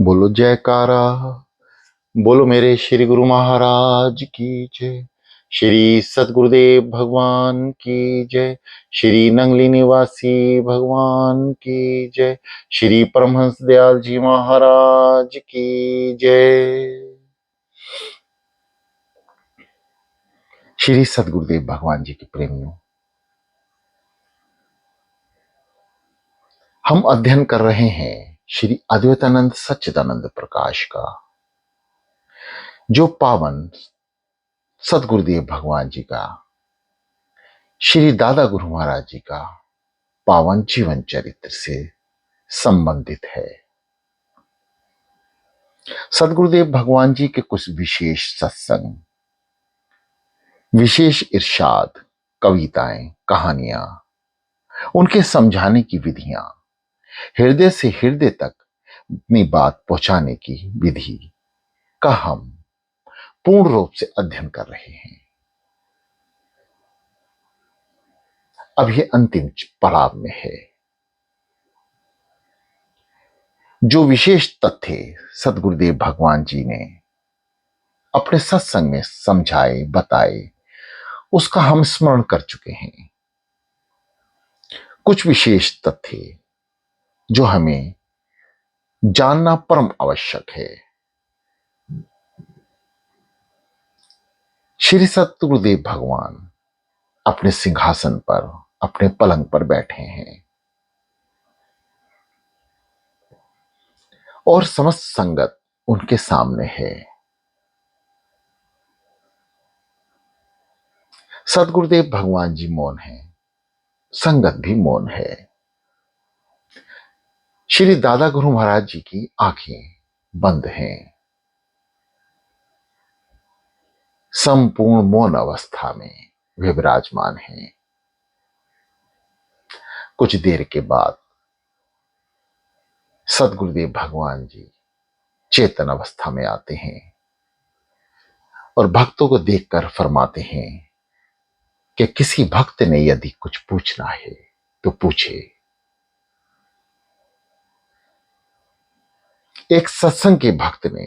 बोलो जयकारा। बोलो मेरे श्री गुरु महाराज की जय। श्री सतगुरुदेव भगवान की जय। श्री नंगली निवासी भगवान की जय। श्री परमहंस दयाल जी महाराज की जय। श्री सतगुरुदेव भगवान जी के प्रेमियों, हम अध्ययन कर रहे हैं श्री अद्वैतानंद सच्चिदानंद प्रकाश का, जो पावन सतगुरुदेव भगवान जी का, श्री दादा गुरु महाराज जी का पावन जीवन चरित्र से संबंधित है। सतगुरुदेव भगवान जी के कुछ विशेष सत्संग, विशेष इरशाद, कविताएं, कहानियां, उनके समझाने की विधियां, हृदय से हृदय तक अपनी बात पहुंचाने की विधि का हम पूर्ण रूप से अध्ययन कर रहे हैं। अब यह अंतिम पड़ाव में है। जो विशेष तथ्य सतगुरुदेव भगवान जी ने अपने सत्संग में समझाए, बताए, उसका हम स्मरण कर चुके हैं। कुछ विशेष तथ्य जो हमें जानना परम आवश्यक है। श्री सतगुरुदेव भगवान अपने सिंहासन पर, अपने पलंग पर बैठे हैं और समस्त संगत उनके सामने है। सतगुरुदेव भगवान जी मौन हैं, संगत भी मौन है। श्री दादा गुरु महाराज जी की आंखें बंद हैं, संपूर्ण मौन अवस्था में वे विराजमान हैं। कुछ देर के बाद सतगुरुदेव भगवान जी चेतन अवस्था में आते हैं और भक्तों को देखकर फरमाते हैं कि किसी भक्त ने यदि कुछ पूछना है तो पूछे। एक सत्संग के भक्त ने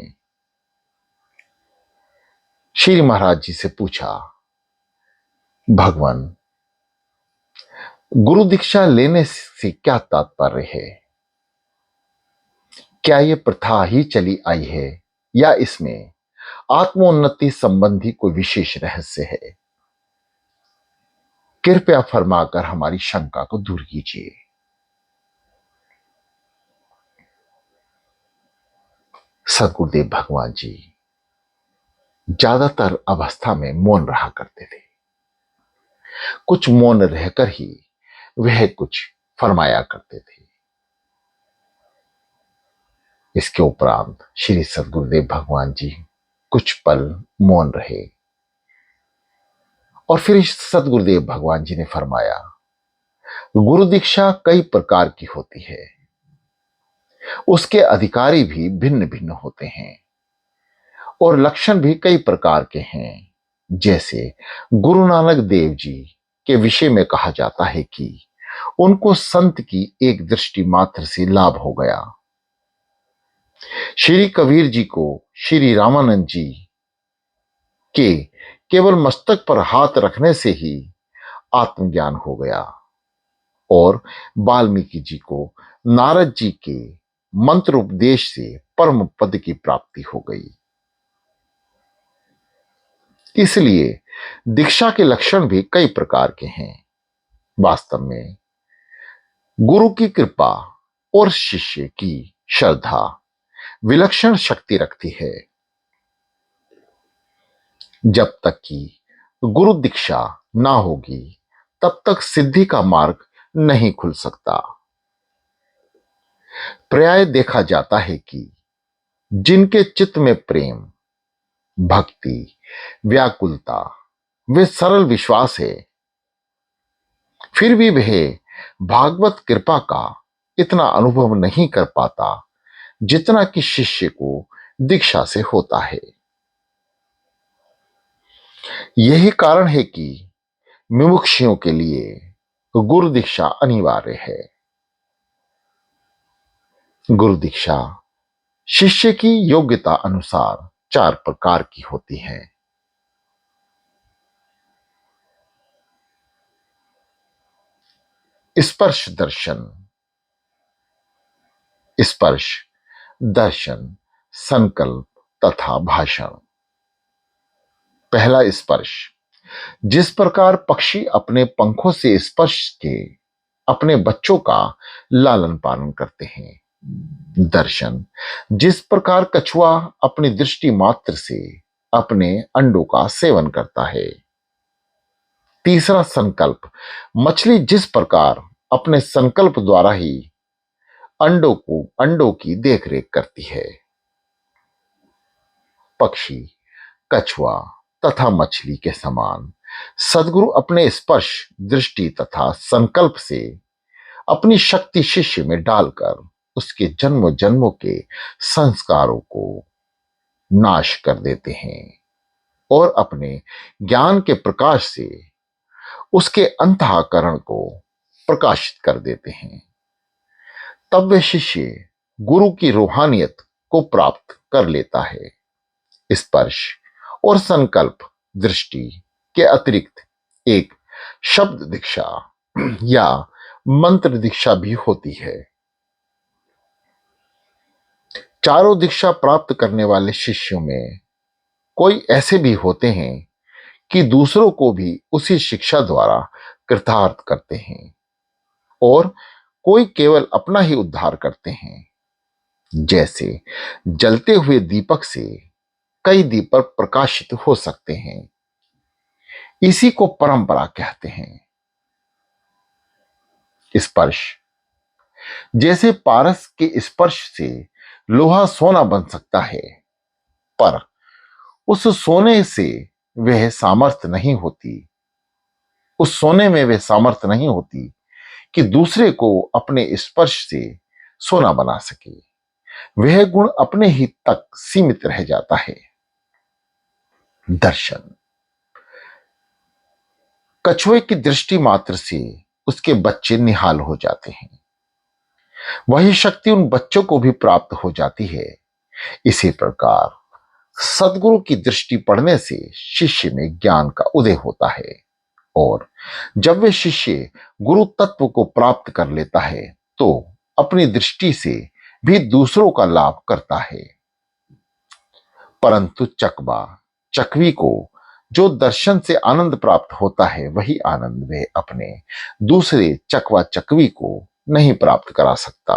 श्री महाराज जी से पूछा, भगवान, गुरु दीक्षा लेने से क्या तात्पर्य है? क्या यह प्रथा ही चली आई है या इसमें आत्मोन्नति संबंधी कोई विशेष रहस्य है? कृपया फरमाकर हमारी शंका को दूर कीजिए। सतगुरुदेव भगवान जी ज्यादातर अवस्था में मौन रहा करते थे। कुछ मौन रहकर ही वह कुछ फरमाया करते थे। इसके उपरांत श्री सतगुरुदेव भगवान जी कुछ पल मौन रहे और फिर सतगुरुदेव भगवान जी ने फरमाया, गुरु दीक्षा कई प्रकार की होती है, उसके अधिकारी भी भिन्न भिन्न होते हैं और लक्षण भी कई प्रकार के हैं। जैसे गुरु नानक देव जी के विषय में कहा जाता है कि उनको संत की एक दृष्टि मात्र से लाभ हो गया। श्री कबीर जी को श्री रामानंद जी के केवल मस्तक पर हाथ रखने से ही आत्मज्ञान हो गया और वाल्मीकि जी को नारद जी के मंत्र उपदेश से परम पद की प्राप्ति हो गई। इसलिए दीक्षा के लक्षण भी कई प्रकार के हैं। वास्तव में गुरु की कृपा और शिष्य की श्रद्धा विलक्षण शक्ति रखती है। जब तक कि गुरु दीक्षा ना होगी तब तक सिद्धि का मार्ग नहीं खुल सकता। प्रायः देखा जाता है कि जिनके चित्त में प्रेम, भक्ति, व्याकुलता वे सरल विश्वास है, फिर भी वह भागवत कृपा का इतना अनुभव नहीं कर पाता जितना कि शिष्य को दीक्षा से होता है। यही कारण है कि मुमुक्षुओं के लिए गुरु दीक्षा अनिवार्य है। गुरु दीक्षा शिष्य की योग्यता अनुसार 4 प्रकार की होती है। स्पर्श दर्शन, स्पर्श, दर्शन, संकल्प तथा भाषण। पहला स्पर्श। जिस प्रकार पक्षी अपने पंखों से स्पर्श के अपने बच्चों का लालन पालन करते हैं। दर्शन। जिस प्रकार कछुआ अपनी दृष्टि मात्र से अपने अंडों का सेवन करता है। तीसरा संकल्प। मछली जिस प्रकार अपने संकल्प द्वारा ही अंडों की देखरेख करती है। पक्षी, कछुआ तथा मछली के समान सदगुरु अपने स्पर्श, दृष्टि तथा संकल्प से अपनी शक्ति शिष्य में डालकर उसके जन्म जन्मों के संस्कारों को नाश कर देते हैं और अपने ज्ञान के प्रकाश से उसके अंतःकरण को प्रकाशित कर देते हैं। तब वह शिष्य गुरु की रूहानियत को प्राप्त कर लेता है। स्पर्श और संकल्प दृष्टि के अतिरिक्त एक शब्द दीक्षा या मंत्र दीक्षा भी होती है। चारों दीक्षा प्राप्त करने वाले शिष्यों में कोई ऐसे भी होते हैं कि दूसरों को भी उसी शिक्षा द्वारा कृतार्थ करते हैं और कोई केवल अपना ही उद्धार करते हैं। जैसे जलते हुए दीपक से कई दीपक प्रकाशित हो सकते हैं। इसी को परंपरा कहते हैं। स्पर्श। जैसे पारस के स्पर्श से लोहा सोना बन सकता है, पर उस सोने से वह सामर्थ्य नहीं होती उस सोने में वह सामर्थ्य नहीं होती कि दूसरे को अपने स्पर्श से सोना बना सके। वह गुण अपने ही तक सीमित रह जाता है। दर्शन। कछुए की दृष्टि मात्र से उसके बच्चे निहाल हो जाते हैं। वही शक्ति उन बच्चों को भी प्राप्त हो जाती है। इसी प्रकार सदगुरु की दृष्टि पड़ने से शिष्य में ज्ञान का उदय होता है और जब वे शिष्य गुरु तत्व को प्राप्त कर लेता है तो अपनी दृष्टि से भी दूसरों का लाभ करता है। परंतु चकवी को जो दर्शन से आनंद प्राप्त होता है, वही आनंद वे अपने दूसरे चकवा चकवी को नहीं प्राप्त करा सकता।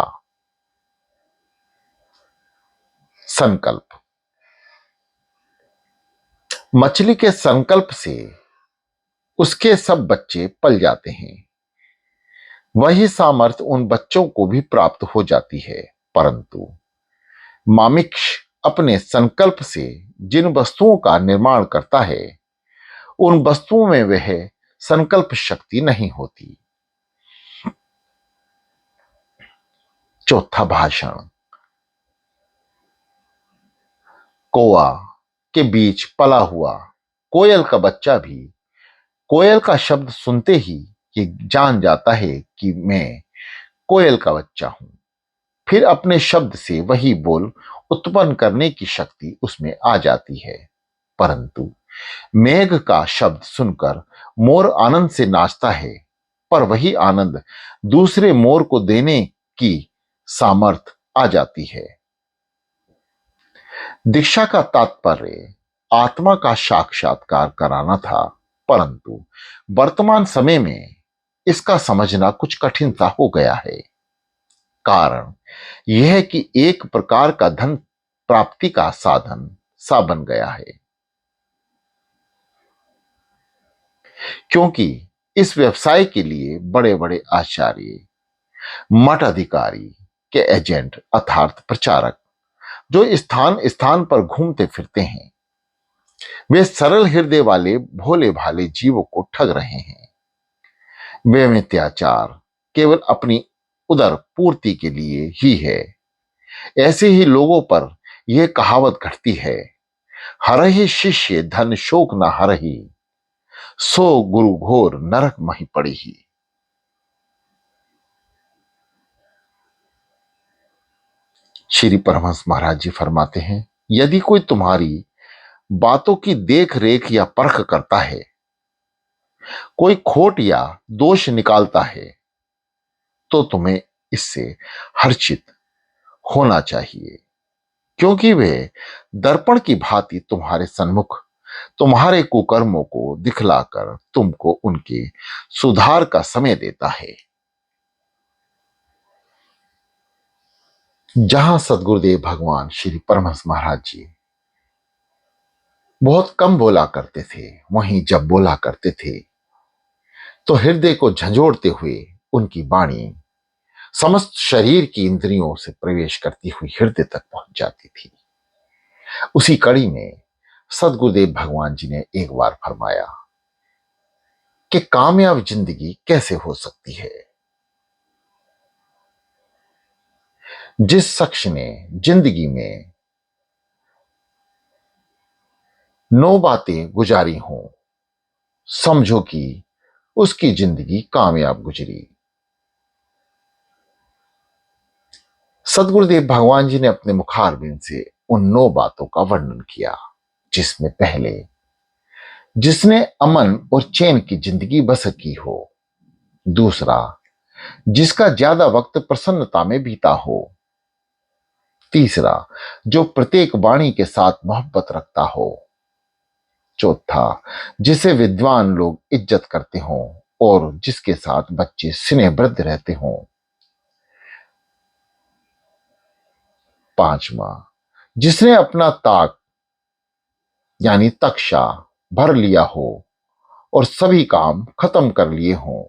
संकल्प। मछली के संकल्प से उसके सब बच्चे पल जाते हैं। वही सामर्थ्य उन बच्चों को भी प्राप्त हो जाती है, परंतु मामिक्ष अपने संकल्प से जिन वस्तुओं का निर्माण करता है, उन वस्तुओं में वह संकल्प शक्ति नहीं होती। चौथा भाषण। कौआ के बीच पला हुआ कोयल का बच्चा भी कोयल का शब्द सुनते ही ये जान जाता है कि मैं कोयल का बच्चा हूं। फिर अपने शब्द से वही बोल उत्पन्न करने की शक्ति उसमें आ जाती है। परंतु मेघ का शब्द सुनकर मोर आनंद से नाचता है, पर वही आनंद दूसरे मोर को देने की सामर्थ आ जाती है। दीक्षा का तात्पर्य आत्मा का साक्षात्कार कराना था, परंतु वर्तमान समय में इसका समझना कुछ कठिन सा हो गया है। कारण यह कि एक प्रकार का धन प्राप्ति का साधन सा बन गया है, क्योंकि इस व्यवसाय के लिए बड़े बड़े आचार्य, मठ अधिकारी के एजेंट अर्थात प्रचारक जो स्थान स्थान पर घूमते फिरते हैं, वे सरल हृदय वाले भोले भाले जीवों को ठग रहे हैं। वे मिथ्याचार केवल अपनी उदर पूर्ति के लिए ही है। ऐसे ही लोगों पर यह कहावत घटती है, हरहि शिष्य धन शोक न हरहि, सो गुरु घोर नरक मही पड़ी ही। श्री परमहंस महाराज जी फरमाते हैं, यदि कोई तुम्हारी बातों की देख रेख या परख करता है, कोई खोट या दोष निकालता है, तो तुम्हें इससे हर्षित होना चाहिए, क्योंकि वे दर्पण की भांति तुम्हारे सन्मुख तुम्हारे कुकर्मों को दिखलाकर तुमको उनके सुधार का समय देता है। जहां सदगुरुदेव भगवान श्री परमहंस महाराज जी बहुत कम बोला करते थे, वहीं जब बोला करते थे तो हृदय को झंझोड़ते हुए उनकी वाणी समस्त शरीर की इंद्रियों से प्रवेश करती हुई हृदय तक पहुंच जाती थी। उसी कड़ी में सदगुरुदेव भगवान जी ने एक बार फरमाया कि कामयाब जिंदगी कैसे हो सकती है। जिस शख्स ने जिंदगी में 9 बातें गुजारी हों, समझो कि उसकी जिंदगी कामयाब गुजरी। सदगुरुदेव भगवान जी ने अपने मुखारबिंद से उन 9 बातों का वर्णन किया, जिसमें पहले, जिसने अमन और चैन की जिंदगी बसर की हो। दूसरा, जिसका ज्यादा वक्त प्रसन्नता में बीता हो। तीसरा, जो प्रत्येक वाणी के साथ मोहब्बत रखता हो। चौथा, जिसे विद्वान लोग इज्जत करते हों और जिसके साथ बच्चे स्नेहबद्ध रहते हों। पांचवा, जिसने अपना ताक यानी तख्शा भर लिया हो और सभी काम खत्म कर लिए हों।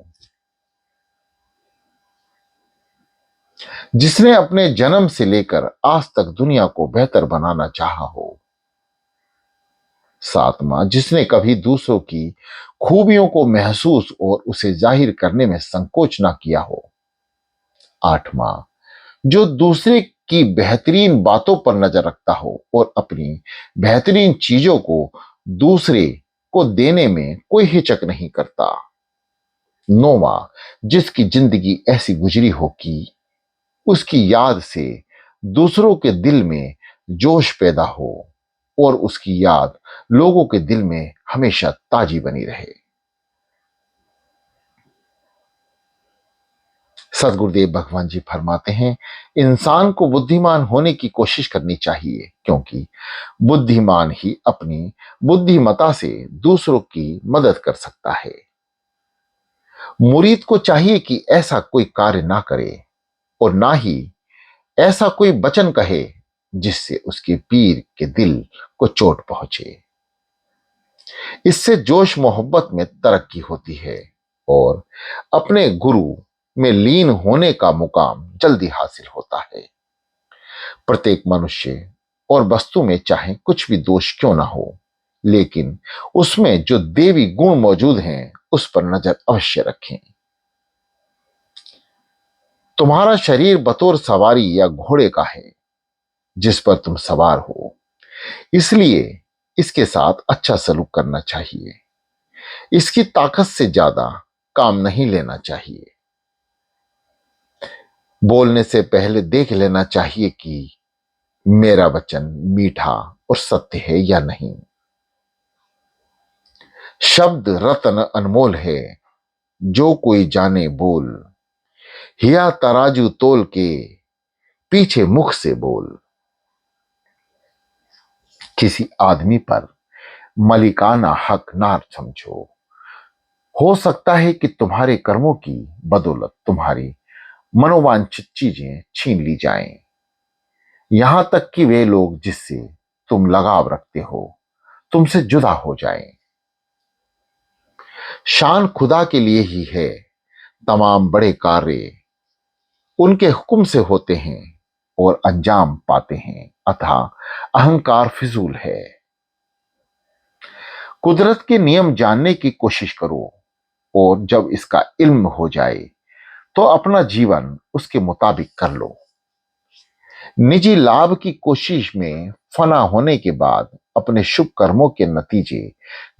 जिसने अपने जन्म से लेकर आज तक दुनिया को बेहतर बनाना चाहा हो। सातवां, जिसने कभी दूसरों की खूबियों को महसूस और उसे जाहिर करने में संकोच ना किया हो। आठवां, जो दूसरे की बेहतरीन बातों पर नजर रखता हो और अपनी बेहतरीन चीजों को दूसरे को देने में कोई हिचक नहीं करता। नौवां, जिसकी जिंदगी ऐसी गुजरी हो कि उसकी याद से दूसरों के दिल में जोश पैदा हो और उसकी याद लोगों के दिल में हमेशा ताजी बनी रहे। सदगुरुदेव भगवान जी फरमाते हैं, इंसान को बुद्धिमान होने की कोशिश करनी चाहिए, क्योंकि बुद्धिमान ही अपनी बुद्धिमता से दूसरों की मदद कर सकता है। मुरीद को चाहिए कि ऐसा कोई कार्य ना करे और ना ही ऐसा कोई वचन कहे जिससे उसके पीर के दिल को चोट पहुंचे। इससे जोश मोहब्बत में तरक्की होती है और अपने गुरु में लीन होने का मुकाम जल्दी हासिल होता है। प्रत्येक मनुष्य और वस्तु में चाहे कुछ भी दोष क्यों ना हो, लेकिन उसमें जो देवी गुण मौजूद हैं उस पर नजर अवश्य रखें। तुम्हारा शरीर बतौर सवारी या घोड़े का है जिस पर तुम सवार हो, इसलिए इसके साथ अच्छा सलूक करना चाहिए। इसकी ताकत से ज्यादा काम नहीं लेना चाहिए। बोलने से पहले देख लेना चाहिए कि मेरा वचन मीठा और सत्य है या नहीं। शब्द रत्न अनमोल है, जो कोई जाने बोल। हिया तराजू तोल के पीछे मुख से बोल। किसी आदमी पर मलिकाना हक ना समझो। हो सकता है कि तुम्हारे कर्मों की बदौलत तुम्हारी मनोवांछित चीजें छीन ली जाएं। यहां तक कि वे लोग जिससे तुम लगाव रखते हो तुमसे जुदा हो जाएं। शान खुदा के लिए ही है। तमाम बड़े कार्य उनके हुक्म से होते हैं और अंजाम पाते हैं, अतः अहंकार फिजूल है। कुदरत के नियम जानने की कोशिश करो और जब इसका इल्म हो जाए तो अपना जीवन उसके मुताबिक कर लो। निजी लाभ की कोशिश में फना होने के बाद अपने शुभ कर्मों के नतीजे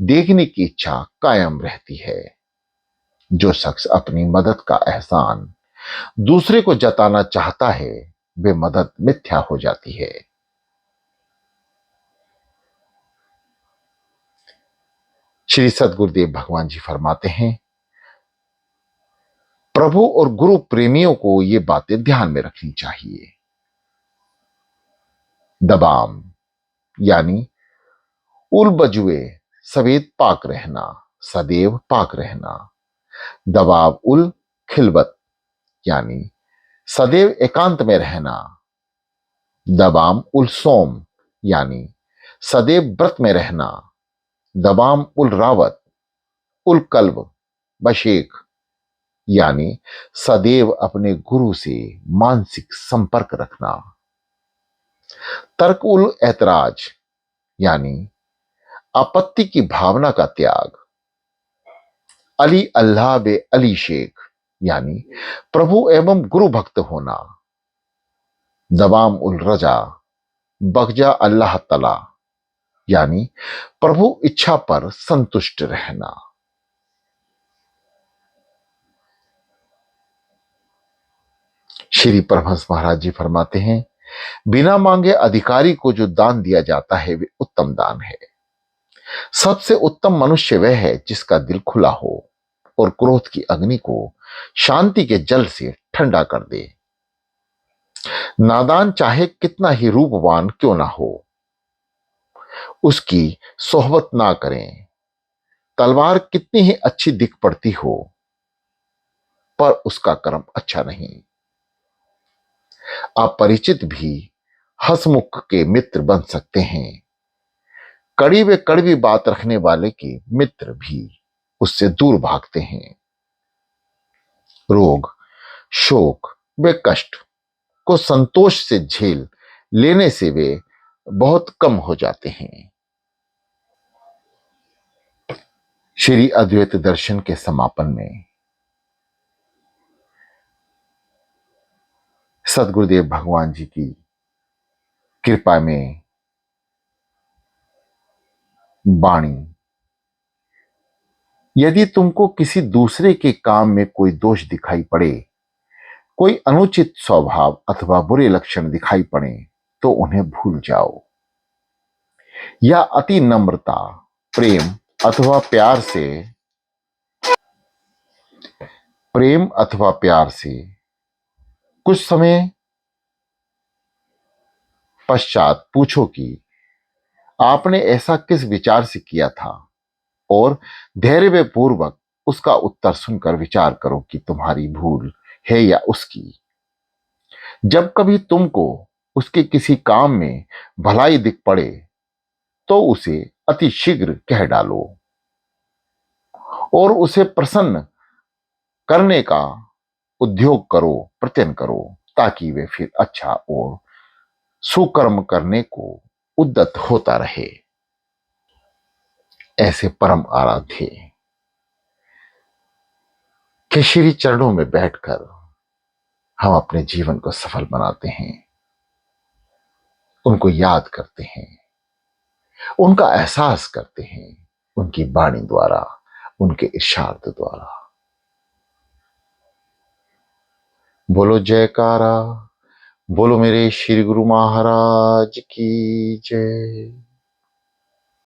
देखने की इच्छा कायम रहती है। जो शख्स अपनी मदद का एहसान दूसरे को जताना चाहता है वे मदद मिथ्या हो जाती है। श्री सद्गुरुदेव भगवान जी फरमाते हैं, प्रभु और गुरु प्रेमियों को ये बातें ध्यान में रखनी चाहिए। दबाम यानी उल बजुए सवेद पाक रहना, सदैव पाक रहना। दबाव उल खिलवत यानी सदैव एकांत में रहना। दबाम उल सोम यानी सदैव व्रत में रहना। दबाम उल रावत उल कल्ब बशेख यानी सदैव अपने गुरु से मानसिक संपर्क रखना। तर्क उल ऐतराज यानी आपत्ति की भावना का त्याग। अली अल्लाह बे अली शेख यानी प्रभु एवं गुरु भक्त होना। दवाम उल रजा बगजा अल्लाह तला यानी प्रभु इच्छा पर संतुष्ट रहना। श्री परमहंस महाराज जी फरमाते हैं, बिना मांगे अधिकारी को जो दान दिया जाता है वे उत्तम दान है। सबसे उत्तम मनुष्य वह है जिसका दिल खुला हो और क्रोध की अग्नि को शांति के जल से ठंडा कर दे। नादान चाहे कितना ही रूपवान क्यों ना हो, उसकी सोहबत ना करें। तलवार कितनी ही अच्छी दिख पड़ती हो, पर उसका कर्म अच्छा नहीं। अपरिचित भी हंसमुख के मित्र बन सकते हैं। कड़ी व कड़वी बात रखने वाले के मित्र भी उससे दूर भागते हैं। रोग, शोक व कष्ट को संतोष से झेल लेने से वे बहुत कम हो जाते हैं। श्री अद्वैत दर्शन के समापन में सदगुरुदेव भगवान जी की कृपा में वाणी, यदि तुमको किसी दूसरे के काम में कोई दोष दिखाई पड़े, कोई अनुचित स्वभाव अथवा बुरे लक्षण दिखाई पड़े, तो उन्हें भूल जाओ या अति नम्रता, प्रेम अथवा प्यार से कुछ समय पश्चात पूछो कि आपने ऐसा किस विचार से किया था, और धैर्य पूर्वक उसका उत्तर सुनकर विचार करो कि तुम्हारी भूल है या उसकी। जब कभी तुमको उसके किसी काम में भलाई दिख पड़े, तो उसे अति शीघ्र कह डालो और उसे प्रसन्न करने का उद्योग करो, प्रयत्न करो, ताकि वे फिर अच्छा और सुकर्म करने को उद्यत होता रहे। ऐसे परम आराध्य के श्री चरणों में बैठकर हम अपने जीवन को सफल बनाते हैं, उनको याद करते हैं, उनका एहसास करते हैं, उनकी वाणी द्वारा, उनके इरशाद द्वारा। बोलो जयकारा, बोलो मेरे श्री गुरु महाराज की जय।